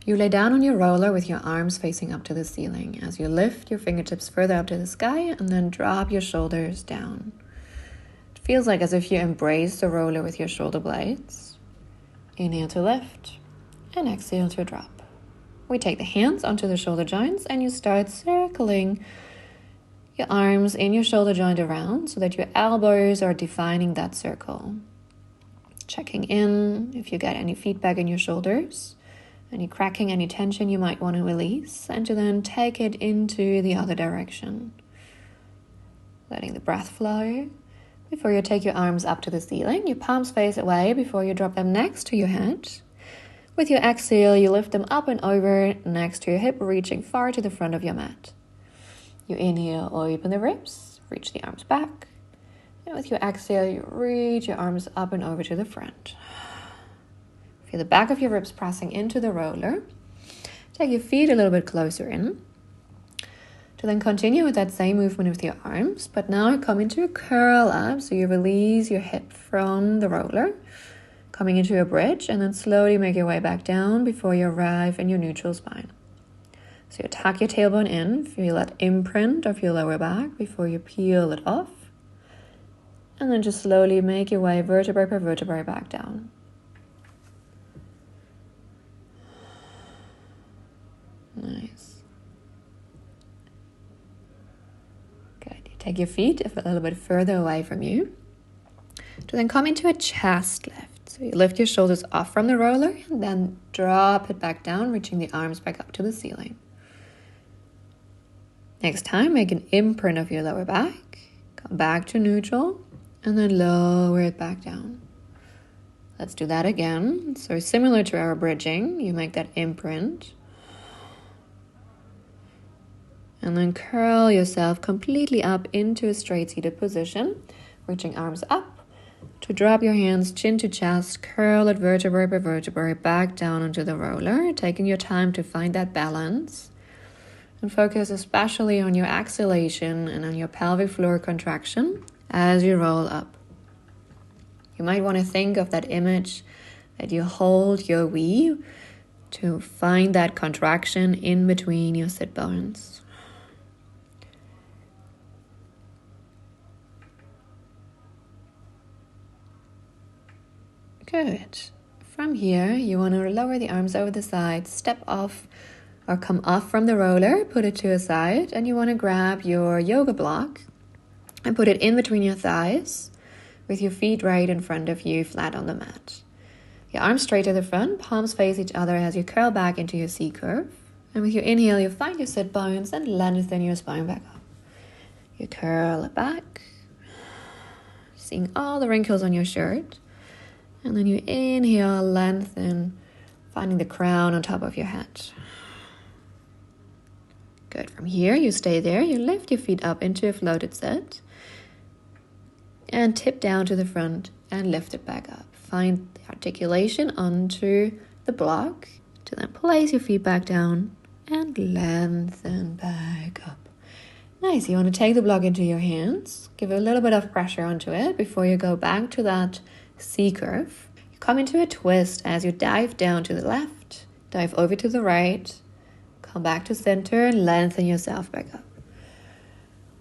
You lay down on your roller with your arms facing up to the ceiling as you lift your fingertips further up to the sky and then drop your shoulders down. It feels like as if you embrace the roller with your shoulder blades. Inhale to lift and exhale to drop. We take the hands onto the shoulder joints and you start circling your arms in your shoulder joint around so that your elbows are defining that circle. Checking in if you get any feedback in your shoulders. Any cracking, any tension you might want to release, and to then take it into the other direction. Letting the breath flow. Before you take your arms up to the ceiling, your palms face away before you drop them next to your head. With your exhale, you lift them up and over next to your hip, reaching far to the front of your mat. You inhale, open the ribs, reach the arms back. And with your exhale, you reach your arms up and over to the front. Feel the back of your ribs pressing into the roller. Take your feet a little bit closer in. To then continue with that same movement with your arms, but now come into a curl up. So you release your hip from the roller, coming into a bridge, and then slowly make your way back down before you arrive in your neutral spine. So you tuck your tailbone in, feel that imprint of your lower back before you peel it off. And then just slowly make your way vertebrae per vertebrae back down. Nice. Good. You take your feet a little bit further away from you to then come into a chest lift. So you lift your shoulders off from the roller and then drop it back down, reaching the arms back up to the ceiling. Next time, make an imprint of your lower back. Come back to neutral and then lower it back down. Let's do that again. So similar to our bridging, you make that imprint. And then curl yourself completely up into a straight seated position, reaching arms up to drop your hands chin to chest, curl it vertebrae by vertebrae back down onto the roller, taking your time to find that balance. And focus especially on your exhalation and on your pelvic floor contraction as you roll up. You might want to think of that image that you hold your wee to find that contraction in between your sit bones. Good. From here, you want to lower the arms over the side, step off or come off from the roller, put it to a side, and you want to grab your yoga block and put it in between your thighs with your feet right in front of you, flat on the mat. Your arms straight to the front, palms face each other as you curl back into your C curve. And with your inhale, you find your sit bones and lengthen your spine back up. You curl it back, seeing all the wrinkles on your shirt. And then you inhale, lengthen, finding the crown on top of your head. Good. From here, you stay there. You lift your feet up into a floated sit. And tip down to the front and lift it back up. Find the articulation onto the block to then place your feet back down and lengthen back up. Nice. You want to take the block into your hands. Give a little bit of pressure onto it before you go back to that C curve. You come into a twist as you dive down to the left, dive over to the right, come back to center and lengthen yourself back up.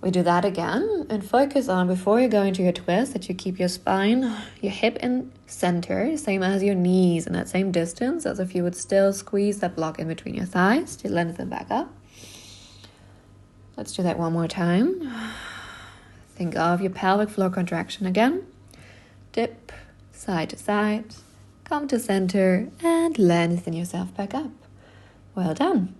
We do that again and focus on, before you go into your twist, that you keep your spine, your hip in center, same as your knees, in that same distance as if you would still squeeze that block in between your thighs to lengthen back up. Let's do that one more time. Think of your pelvic floor contraction again. Dip side to side, come to center and lengthen yourself back up. Well done.